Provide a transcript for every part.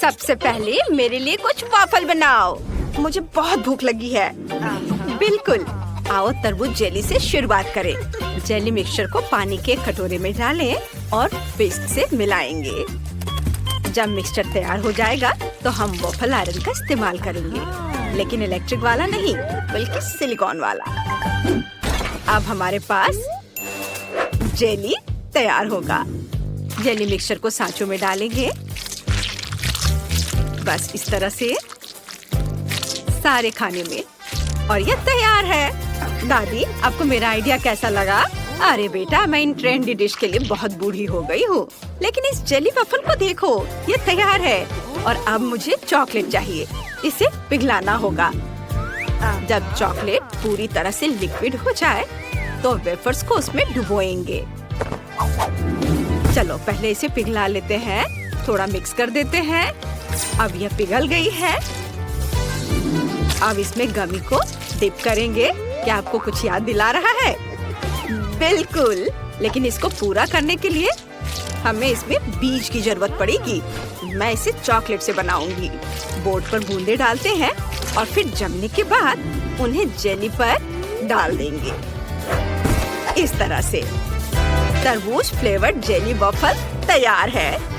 सबसे पहले मेरे लिए कुछ वाफल बनाओ। मुझे बहुत भूख लगी है। बिल्कुल, आओ तरबूज जेली से शुरुआत करें। जेली मिक्सचर को पानी के कटोरे में डालें और विस्क से मिलाएंगे। जब मिक्सचर तैयार हो जाएगा तो हम वॉफल आयरन का इस्तेमाल करेंगे, लेकिन इलेक्ट्रिक वाला नहीं बल्कि सिलिकॉन वाला। अब हमारे पास जेली तैयार होगा। जेली मिक्सचर को सांचों में डालेंगे, बस इस तरह से सारे खाने में, और ये तैयार है। दादी, आपको मेरा आइडिया कैसा लगा? अरे बेटा, मैं इन ट्रेंडी डिश के लिए बहुत बूढ़ी हो गई हूँ, लेकिन इस जेली वफल को देखो, ये तैयार है। और अब मुझे चॉकलेट चाहिए, इसे पिघलाना होगा। जब चॉकलेट पूरी तरह से लिक्विड हो जाए तो वेफर्स को उसमें डुबोएंगे। चलो पहले इसे पिघला लेते हैं, थोड़ा मिक्स कर देते हैं। अब यह पिघल गई है। अब इसमें गमी को डिप करेंगे। क्या आपको कुछ याद दिला रहा है? बिल्कुल, लेकिन इसको पूरा करने के लिए हमें इसमें बीज की जरूरत पड़ेगी। मैं इसे चॉकलेट से बनाऊंगी। बोर्ड पर बूंदे डालते हैं और फिर जमने के बाद उन्हें जेली पर डाल देंगे। इस तरह से तरबूज फ्लेवर्ड जेली वॉफल तैयार है।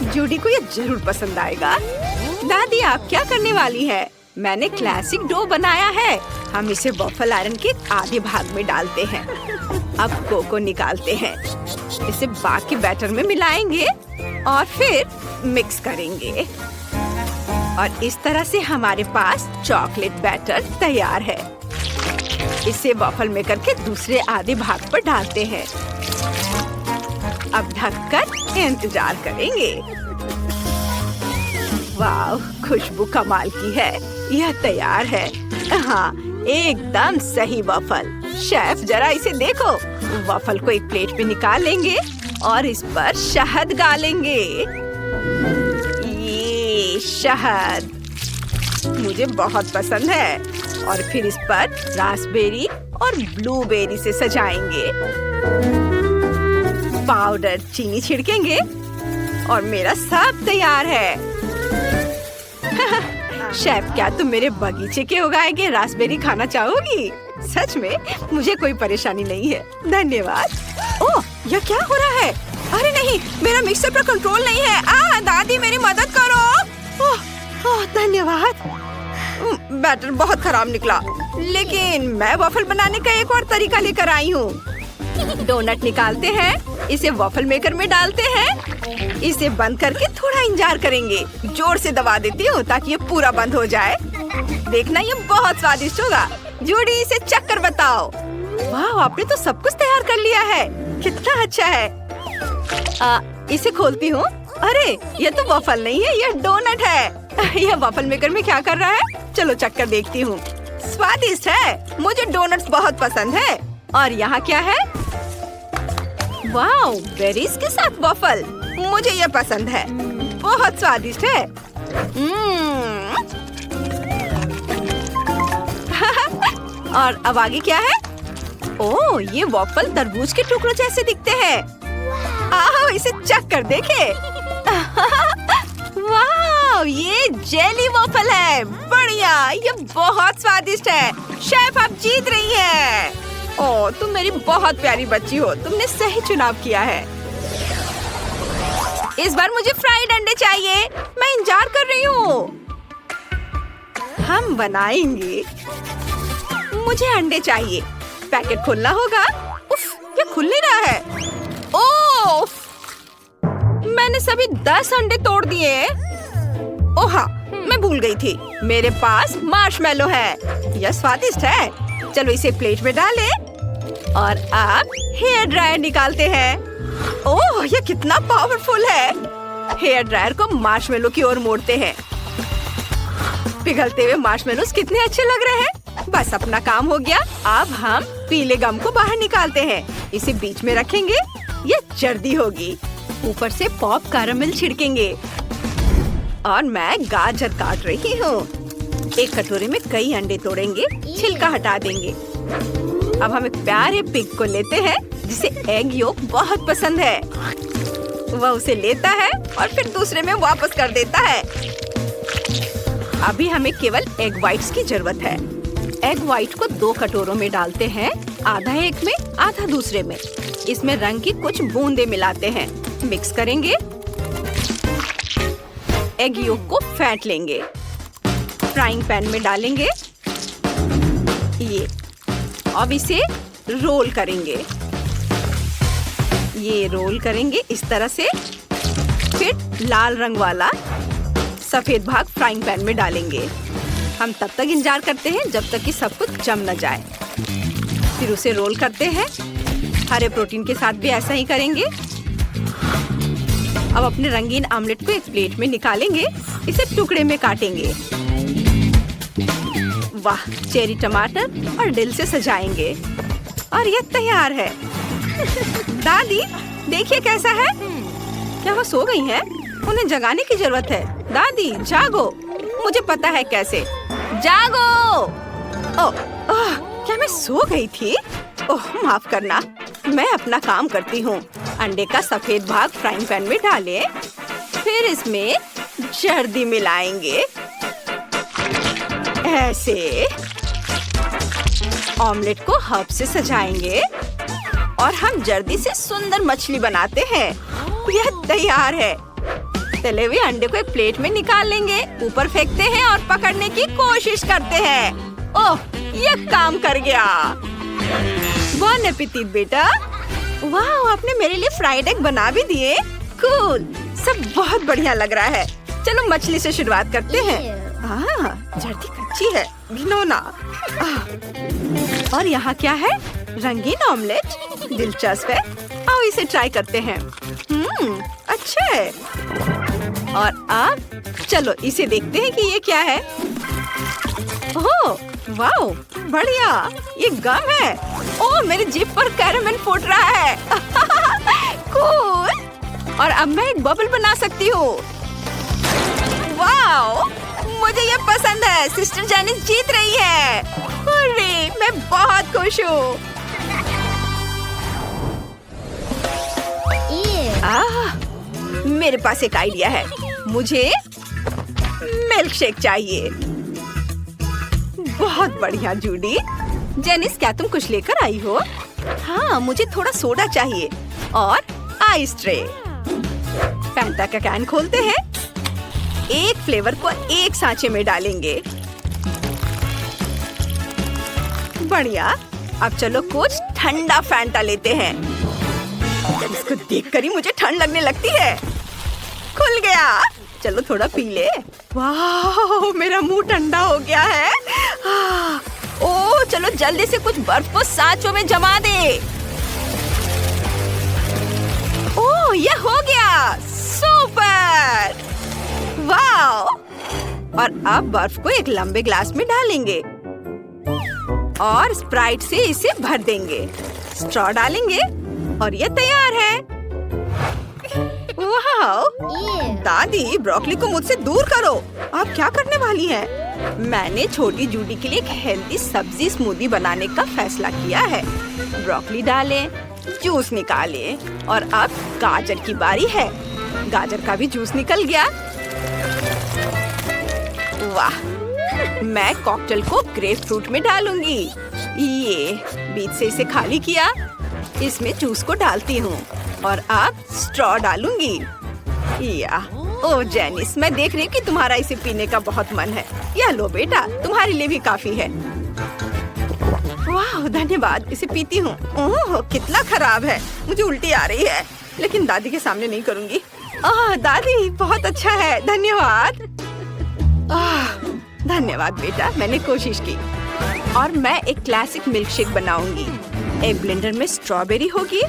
जूडी को ये जरूर पसंद आएगा। दादी, आप क्या करने वाली है? मैंने क्लासिक डो बनाया है। हम इसे वॉफल आयरन के आधे भाग में डालते हैं। अब कोको निकालते हैं, इसे बाकी बैटर में मिलाएंगे और फिर मिक्स करेंगे। और इस तरह से हमारे पास चॉकलेट बैटर तैयार है। इसे वॉफल मेकर के दूसरे आधे भाग पर डालते हैं। अब ढककर इंतजार करेंगे। वाह, खुशबू कमाल की है। यह तैयार है। हाँ, एकदम सही वॉफल। शेफ, जरा इसे देखो। वॉफल को एक प्लेट पे निकाल लेंगे और इस पर शहद डालेंगे। ये शहद मुझे बहुत पसंद है। और फिर इस पर रास्पबेरी और ब्लूबेरी से सजाएंगे। पाउडर चीनी छिड़केंगे और मेरा सब तैयार है। शेफ, क्या तुम मेरे बगीचे के उगाए गए रास्पबेरी खाना चाहोगी? सच में मुझे कोई परेशानी नहीं है, धन्यवाद। ओह, यह क्या हो रहा है? अरे नहीं, मेरा मिक्सर पर कंट्रोल नहीं है। दादी, मेरी मदद करो। ओह, धन्यवाद। बैटर बहुत खराब निकला, लेकिन मैं वॉफल बनाने का एक और तरीका लेकर आई हूँ। डोनट निकालते हैं, इसे वॉफल मेकर में डालते हैं। इसे बंद करके थोड़ा इंतजार करेंगे। जोर से दबा देती हूँ ताकि ये पूरा बंद हो जाए। देखना, ये बहुत स्वादिष्ट होगा। जूडी, इसे चख कर बताओ। वाह, आपने तो सब कुछ तैयार कर लिया है। कितना अच्छा है। इसे खोलती हूँ। अरे, ये तो वॉफल नहीं है, यह डोनट है। यह वॉफल मेकर में क्या कर रहा है? चलो चख कर देखती हूँ। स्वादिष्ट है, मुझे डोनट्स बहुत पसंद है। और यहाँ क्या है? वाह, बेरीज के साथ वॉफल, मुझे ये पसंद है, बहुत स्वादिष्ट है। और अब आगे क्या है? ओह, ये वॉफल तरबूज के टुकड़ों जैसे दिखते हैं। आओ, इसे चख कर देखें। वाह, ये जेली वॉफल है। बढ़िया, ये बहुत स्वादिष्ट है। शेफ, आप जीत रही हैं। ओह, तुम मेरी बहुत प्यारी बच्ची हो। तुमने सही चुनाव किया है। इस बार मुझे फ्राइड अंडे चाहिए। मैं इंतजार कर रही हूँ। हम बनाएंगे। मुझे अंडे चाहिए। पैकेट खोलना होगा। उफ, ये खुल नहीं रहा है। ओह, मैंने सभी 10 अंडे तोड़ दिए। ओह हाँ, मैं भूल गई थी, मेरे पास मार्शमेलो है। यह स्वादिष्ट है। चलो इसे प्लेट में डालें और अब हेयर ड्रायर निकालते हैं। ओह, यह कितना पावरफुल है। हेयर ड्रायर को मार्शमेलो की ओर मोड़ते हैं। पिघलते हुए मार्शमेलोस कितने अच्छे लग रहे हैं। बस अपना काम हो गया। अब हम पीले गम को बाहर निकालते हैं। इसे बीच में रखेंगे। ये जर्दी होगी। ऊपर से पॉप कैरामल छिड़केंगे। और मैं गाजर काट रही हूँ। एक कटोरे में कई अंडे तोड़ेंगे, छिलका हटा देंगे। अब हम एक प्यारे पिग को लेते हैं जिसे एग योक बहुत पसंद है। वह उसे लेता है और फिर दूसरे में वापस कर देता है। अभी हमें केवल एग व्हाइट्स की जरूरत है। एग व्हाइट को 2 कटोरों में डालते हैं, आधा एक में आधा दूसरे में। इसमें रंग की कुछ बूंदे मिलाते हैं, मिक्स करेंगे। एग योक को फेंट लेंगे, फ्राइंग पैन में डालेंगे। ये अब इसे रोल करेंगे। ये रोल करेंगे इस तरह से। फिर लाल रंग वाला सफेद भाग फ्राइंग पैन में डालेंगे। हम तब तक इंतजार करते हैं जब तक कि सब कुछ जम न जाए। फिर उसे रोल करते हैं। हरे प्रोटीन के साथ भी ऐसा ही करेंगे। अब अपने रंगीन ऑमलेट को एक प्लेट में निकालेंगे। इसे टुकड़े में काटेंगे। वाह, चेरी टमाटर और दिल से सजाएंगे और ये तैयार है। दादी देखिए कैसा है। क्या वो सो गई हैं? उन्हें जगाने की जरूरत है। दादी जागो, मुझे पता है कैसे। जागो। क्या मैं सो गई थी? ओह माफ करना, मैं अपना काम करती हूँ। अंडे का सफेद भाग फ्राइंग पैन में डालें। फिर इसमें जर्दी मिलाएंगे ऐसे। ऑमलेट को हर्ब से सजाएंगे और हम जर्दी से सुंदर मछली बनाते हैं। यह तैयार है। तले हुए अंडे को एक प्लेट में निकाल लेंगे, ऊपर फेंकते हैं और पकड़ने की कोशिश करते हैं। ओह, यह काम कर गया। बॉन एपेटिट बेटा। वाह, आपने मेरे लिए फ्राइड एग बना भी दिए। कूल, सब बहुत बढ़िया लग रहा है। चलो मछली से शुरुआत करते हैं। जर्दी कच्ची है, घिनौना। और यहाँ क्या है? रंगीन ऑमलेट। दिलचस्प है। आओ इसे ट्राई करते हैं। अच्छा है। और अब चलो इसे देखते हैं कि ये क्या है। ओह वाओ, बढ़िया, ये गम है। ओह, मेरी जीभ पर कैरामेल फूट रहा है। कूल। और अब मैं एक बबल बना सकती हूँ। वाओ, मुझे ये पसंद है। सिस्टर जेनिस जीत रही है। अरे, मैं बहुत खुश हूँ। मेरे पास एक आइडिया है। मुझे मिल्क शेक चाहिए। बहुत बढ़िया जूडी। जेनिस, क्या तुम कुछ लेकर आई हो? हाँ, मुझे थोड़ा सोडा चाहिए और आइस ट्रे। फैंटा का कैन खोलते हैं। एक फ्लेवर को एक सांचे में डालेंगे। बढ़िया। अब चलो कुछ ठंडा फैंटा लेते हैं। इसको देखकर ही मुझे ठंड लगने लगती है। खुल गया। चलो थोड़ा पी ले। वाह, मेरा मुंह ठंडा हो गया है। ओह, चलो जल्दी से कुछ बर्फ को सांचों में जमा दे। ओह, ये हो गया। सुपर। वाह। और अब बर्फ को एक लंबे ग्लास में डालेंगे और स्प्राइट से इसे भर देंगे। स्ट्रॉ डालेंगे और ये तैयार है। वाह, दादी ब्रोकली को मुझसे दूर करो। आप क्या करने वाली हैं? मैंने छोटी जूडी के लिए एक हेल्दी सब्जी स्मूदी बनाने का फैसला किया है। ब्रोकली डालें, जूस निकालें और अब गाजर की बारी है। गाजर का भी जूस निकल गया। वाह, मैं कॉकटेल को ग्रेप फ्रूट में डालूंगी। ये बीच से इसे खाली किया। इसमें जूस को डालती हूँ और अब स्ट्रॉ डालूंगी। या ओह जेनिस, मैं देख रही हूँ कि तुम्हारा इसे पीने का बहुत मन है। यह लो बेटा, तुम्हारे लिए भी काफी है। वाह, धन्यवाद, इसे पीती हूँ। ओह, कितना खराब है। मुझे उल्टी आ रही है, लेकिन दादी के सामने नहीं करूँगी। दादी बहुत अच्छा है, धन्यवाद। धन्यवाद बेटा, मैंने कोशिश की। और मैं एक क्लासिक मिल्क शेक बनाऊंगी। एक ब्लेंडर में स्ट्रॉबेरी होगी,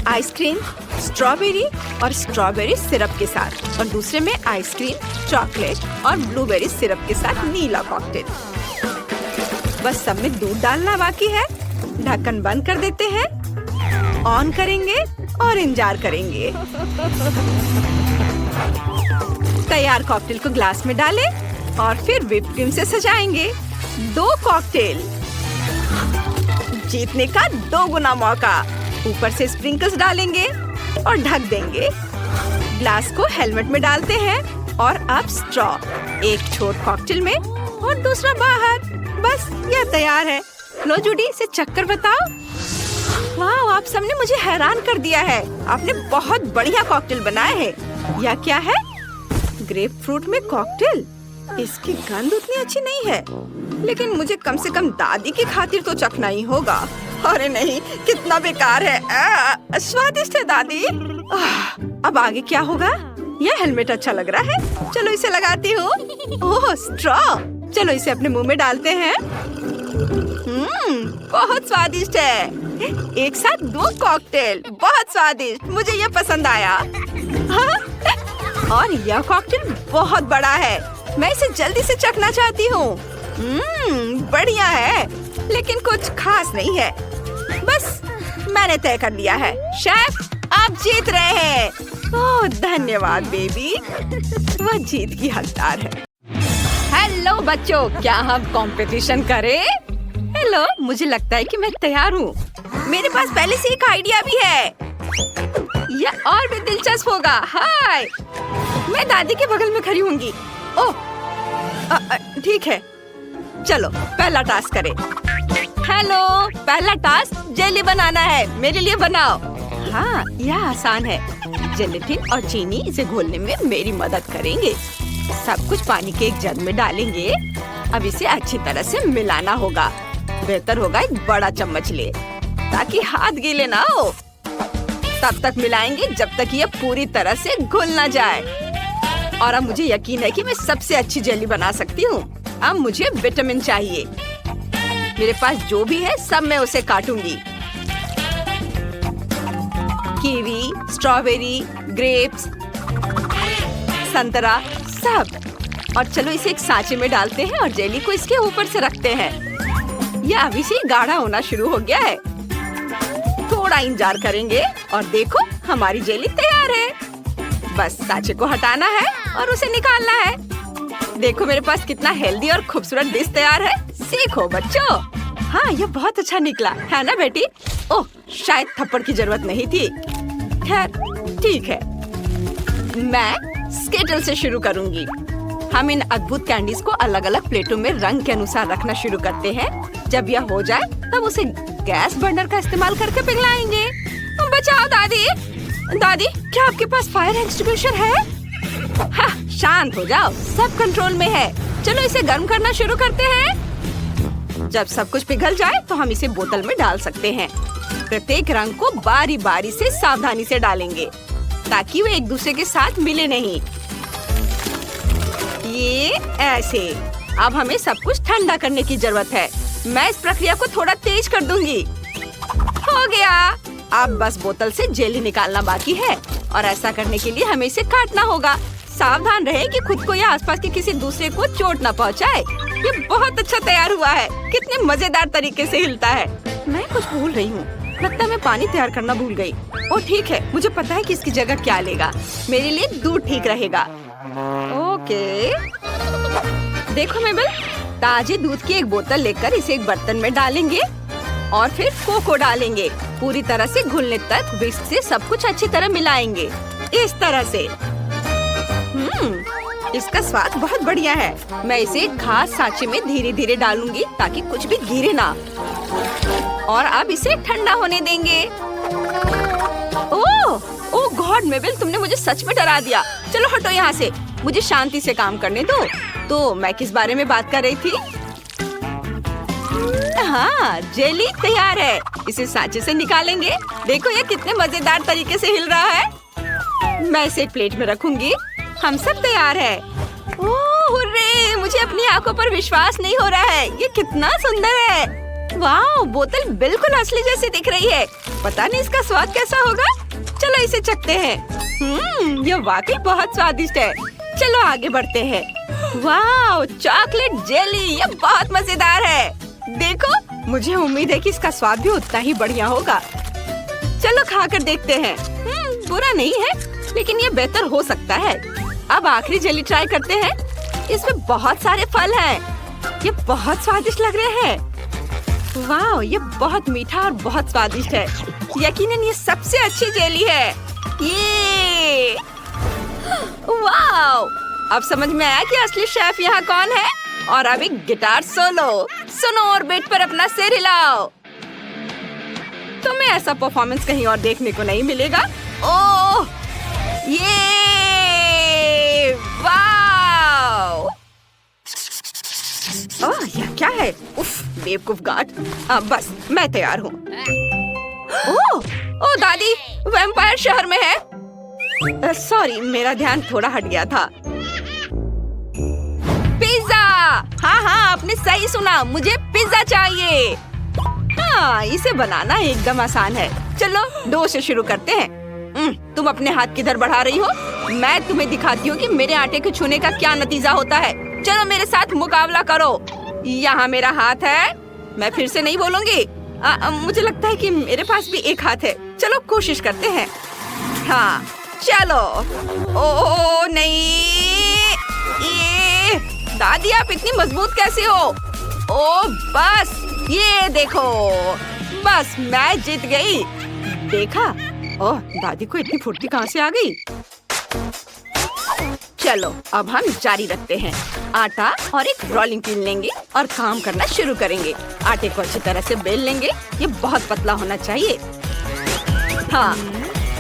आइसक्रीम, स्ट्रॉबेरी और स्ट्रॉबेरी सिरप के साथ, और दूसरे में आइसक्रीम, चॉकलेट और ब्लूबेरी सिरप के साथ नीला कॉकटेल। बस सब में दूध डालना बाकी है। ढक्कन बंद कर देते हैं, ऑन करेंगे और इंतजार करेंगे। तैयार कॉकटेल को ग्लास में डालें और फिर व्हिप क्रीम से सजाएंगे। 2 कॉकटेल जीतने का 2 गुना मौका। ऊपर से स्प्रिंकल्स डालेंगे और ढक देंगे। ग्लास को हेलमेट में डालते हैं और अब स्ट्रॉ, एक छोर कॉकटेल में और दूसरा बाहर। बस यह तैयार है। लो जूडी, इसे चक्कर बताओ। वाह, आप सबने मुझे हैरान कर दिया है। आपने बहुत बढ़िया कॉकटेल बनाया है। यह क्या है? ग्रेप फ्रूट में कॉकटेल। इसकी गंध उतनी अच्छी नहीं है, लेकिन मुझे कम से कम दादी की खातिर तो चखना ही होगा। अरे नहीं, कितना बेकार है। स्वादिष्ट है दादी। अब आगे क्या होगा? यह हेलमेट अच्छा लग रहा है, चलो इसे लगाती हूँ। ओह, स्ट्रॉ, चलो इसे अपने मुंह में डालते हैं। बहुत स्वादिष्ट है। एक साथ 2 कॉकटेल, बहुत स्वादिष्ट। मुझे यह पसंद आया। हाँ? और यह कॉकटेल बहुत बड़ा है। मैं इसे जल्दी से चखना चाहती हूँ। बढ़िया है, लेकिन कुछ खास नहीं है। बस मैंने तय कर लिया है। शेफ, आप जीत रहे हैं। ओह, धन्यवाद बेबी। वह जीत की हकदार है। हेलो बच्चों, क्या हम कंपटीशन करें? हेलो, मुझे लगता है कि मैं तैयार हूँ। मेरे पास पहले से एक आइडिया भी है। यह और भी दिलचस्प होगा। हाय, मैं दादी के बगल में खड़ी होंगी। ओह, ठीक है, चलो पहला टास्क करें। हेलो, पहला टास्क जेली बनाना है। मेरे लिए बनाओ। हाँ, यह आसान है। जेलेटिन और चीनी इसे घोलने में मेरी मदद करेंगे। सब कुछ पानी के एक जग में डालेंगे। अब इसे अच्छी तरह से मिलाना होगा। बेहतर होगा एक बड़ा चम्मच ले, ताकि हाथ गीले ना हो। तब तक मिलाएंगे जब तक यह पूरी तरह से घुल ना जाए। और अब मुझे यकीन है कि मैं सबसे अच्छी जेली बना सकती हूँ। अब मुझे विटामिन चाहिए। मेरे पास जो भी है सब मैं उसे काटूंगी। कीवी, स्ट्रॉबेरी, ग्रेप्स, संतरा, सब। और चलो इसे एक सांचे में डालते हैं और जेली को इसके ऊपर से रखते हैं। यह अभी से गाढ़ा होना शुरू हो गया है। थोड़ा इंतजार करेंगे और देखो, हमारी जेली तैयार है। बस सांचे को हटाना है और उसे निकालना है। देखो मेरे पास कितना हेल्दी और खूबसूरत डिश तैयार है। सीखो बच्चों। हाँ, यह बहुत अच्छा निकला है ना बेटी? ओह, शायद थप्पड़ की जरूरत नहीं थी। खैर, ठीक है। मैं स्केटल से शुरू करूंगी। हम इन अद्भुत कैंडीज को अलग अलग प्लेटों में रंग के अनुसार रखना शुरू करते हैं। जब यह हो जाए तब उसे गैस बर्नर का इस्तेमाल करके पिघलाएंगे। बचाओ दादी। दादी, क्या आपके पास फायर एक्सटिंग्विशर है? हाँ, शांत हो जाओ, सब कंट्रोल में है। चलो इसे गर्म करना शुरू करते हैं। जब सब कुछ पिघल जाए तो हम इसे बोतल में डाल सकते हैं। प्रत्येक रंग को बारी बारी से सावधानी से डालेंगे, ताकि वे एक दूसरे के साथ मिले नहीं। ये ऐसे। अब हमें सब कुछ ठंडा करने की जरूरत है। मैं इस प्रक्रिया को थोड़ा तेज कर दूंगी। हो गया। अब बस बोतल से जेली निकालना बाकी है और ऐसा करने के लिए हमें इसे काटना होगा। सावधान रहे कि खुद को या आसपास के किसी दूसरे को चोट न पहुंचाए। ये बहुत अच्छा तैयार हुआ है। कितने मजेदार तरीके से हिलता है। मैं कुछ भूल रही हूँ। लगता है मैं पानी तैयार करना भूल गई। ओह ठीक है, मुझे पता है कि इसकी जगह क्या लेगा। मेरे लिए दूध ठीक रहेगा। ओके, देखो मेबल, ताजे दूध की एक बोतल लेकर इसे एक बर्तन में डालेंगे और फिर कोको डालेंगे। पूरी तरह से घुलने तक विस्क से सब कुछ अच्छी तरह मिलाएंगे। इस तरह से। इसका स्वाद बहुत बढ़िया है। मैं इसे एक खास सांचे में धीरे धीरे डालूंगी ताकि कुछ भी गिरे ना। और अब इसे ठंडा होने देंगे। ओह गॉड मेबल, तुमने मुझे सच में डरा दिया। चलो हटो यहाँ से, मुझे शांति से काम करने दो। तो मैं किस बारे में बात कर रही थी? हाँ, जेली तैयार है। इसे सांचे से निकालेंगे। देखो ये कितने मजेदार तरीके से हिल रहा है। मैं इसे एक प्लेट में रखूंगी। हम सब तैयार है। ओह हुर्रे, मुझे अपनी आंखों पर विश्वास नहीं हो रहा है। ये कितना सुंदर है। वाह, बोतल बिल्कुल असली जैसी दिख रही है। पता नहीं इसका स्वाद कैसा होगा। चलो इसे चखते हैं। ये वाकई बहुत स्वादिष्ट है। चलो आगे बढ़ते हैं। वाह, चॉकलेट जेली, ये बहुत मजेदार है। देखो, मुझे उम्मीद है कि इसका स्वाद भी उतना ही बढ़िया होगा। चलो खाकर देखते हैं। बुरा नहीं है, लेकिन ये बेहतर हो सकता है। अब आखिरी जेली ट्राई करते हैं। इसमें बहुत सारे फल हैं। ये बहुत स्वादिष्ट लग रहे हैं। वाह, ये बहुत मीठा और बहुत स्वादिष्ट है। यकीनन ये सबसे अच्छी जेली है। ये वाओ! अब समझ में आया कि असली शेफ यहाँ कौन है। और अब एक गिटार सोलो। सुनो और बेट पर अपना सिर हिलाओ। तुम्हें ऐसा परफॉर्मेंस कहीं और देखने को नहीं मिलेगा। ओह! ये वाओ! ओह, यह क्या है? उफ, बेवकूफ गार्ड। बस मैं तैयार हूँ। ओह दादी, वैम्पायर शहर में है। सॉरी, मेरा ध्यान थोड़ा हट गया था। पिज्जा! हाँ, आपने सही सुना, मुझे पिज्जा चाहिए। हाँ, इसे बनाना एकदम आसान है। चलो डो से शुरू करते हैं। तुम अपने हाथ किधर बढ़ा रही हो? मैं तुम्हें दिखाती हूँ कि मेरे आटे को छूने का क्या नतीजा होता है। चलो मेरे साथ मुकाबला करो। यहाँ मेरा हाथ है। मैं फिर से नहीं बोलूंगी। मुझे लगता है कि मेरे पास भी एक हाथ है। चलो कोशिश करते हैं। हाँ, चलो। ओ नहीं, ये दादी, आप इतनी मजबूत कैसे हो? ओ बस, ये देखो, बस मैं जीत गई। देखा? ओह, दादी को इतनी फुर्ती कहाँ से आ गई? चलो अब हम जारी रखते हैं। आटा और एक रोलिंग पिन लेंगे और काम करना शुरू करेंगे। आटे को अच्छी तरह से बेल लेंगे। ये बहुत पतला होना चाहिए। हाँ,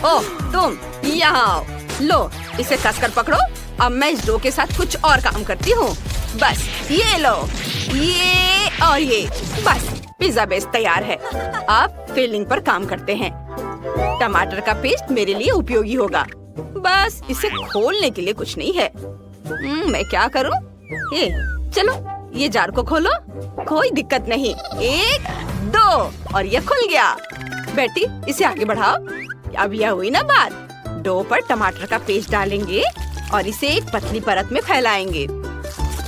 ओह तुम यहाँ आओ। लो, इसे कसकर पकड़ो। अब मैं इस डो के साथ कुछ और काम करती हूँ। बस ये लो, ये और ये। बस पिज्जा बेस तैयार है। अब फिलिंग पर काम करते हैं। टमाटर का पेस्ट मेरे लिए उपयोगी होगा। बस इसे खोलने के लिए कुछ नहीं है। मैं क्या करूं? ये चलो, ये जार को खोलो। कोई दिक्कत नहीं। 1, 2 और ये खुल गया। बेटी, इसे आगे बढ़ाओ। अब यह हुई ना बात। डो पर टमाटर का पेस्ट डालेंगे और इसे एक पतली परत में फैलाएंगे।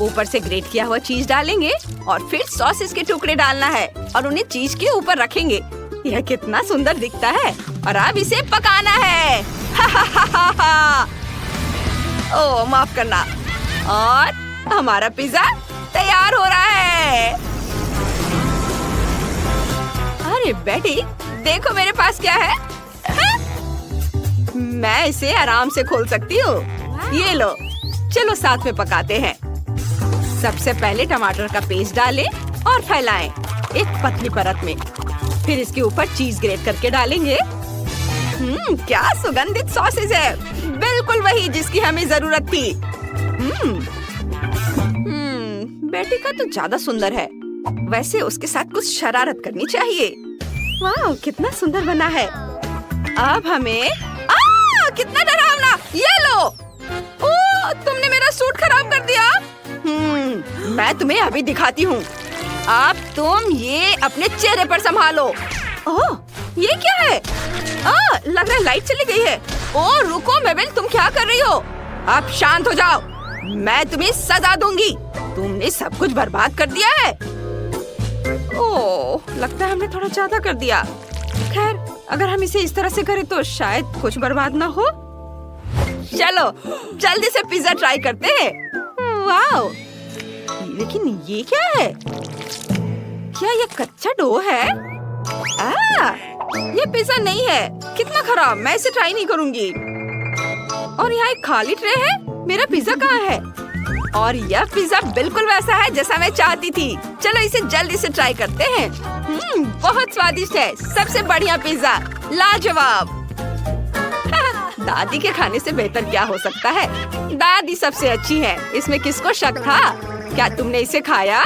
ऊपर से ग्रेट किया हुआ चीज डालेंगे और फिर सॉसेस के टुकड़े डालना है और उन्हें चीज के ऊपर रखेंगे। यह कितना सुंदर दिखता है। और अब इसे पकाना है। ओह माफ करना। और हमारा पिज्जा तैयार हो रहा है। अरे बेटी, देखो मेरे पास क्या है। मैं इसे आराम से खोल सकती हूँ। ये लो, चलो साथ में पकाते हैं। सबसे पहले टमाटर का पेस्ट डालें और फैलाएं एक पतली परत में। फिर इसके ऊपर चीज ग्रेट करके डालेंगे। क्या सुगंधित सॉसेज है। बिल्कुल वही जिसकी हमें जरूरत थी। बेटी का तो ज्यादा सुंदर है। वैसे उसके साथ कुछ शरारत करनी चाहिए। वाह, कितना सुंदर बना है। अब हमें कितना डरावना। ये लो। ओह, तुमने मेरा सूट खराब कर दिया। मैं तुम्हें अभी दिखाती हूँ। अब तुम ये अपने चेहरे पर संभालो। ओह, ये क्या है? लग रहा है लाइट चली गई है। ओह रुको मेबल, तुम क्या कर रही हो? अब शांत हो जाओ। मैं तुम्हें सजा दूंगी। तुमने सब कुछ बर्बाद कर दिया है। ओह, लगता है हमने थोड़ा ज्यादा कर दिया। खैर, अगर हम इसे इस तरह से करें तो शायद कुछ बर्बाद ना हो। चलो जल्दी से पिज्जा ट्राई करते हैं। वाओ, लेकिन ये क्या है? क्या ये कच्चा डो है? ये पिज्जा नहीं है। कितना खराब, मैं इसे ट्राई नहीं करूंगी। और यहाँ एक खाली ट्रे है। मेरा पिज्जा कहाँ है? और यह पिज्जा बिल्कुल वैसा है जैसा मैं चाहती थी। चलो इसे जल्दी से ट्राई करते हैं। बहुत स्वादिष्ट है। सबसे बढ़िया पिज्जा, लाजवाब। दादी के खाने से बेहतर क्या हो सकता है? दादी सबसे अच्छी है, इसमें किसको शक था? क्या तुमने इसे खाया?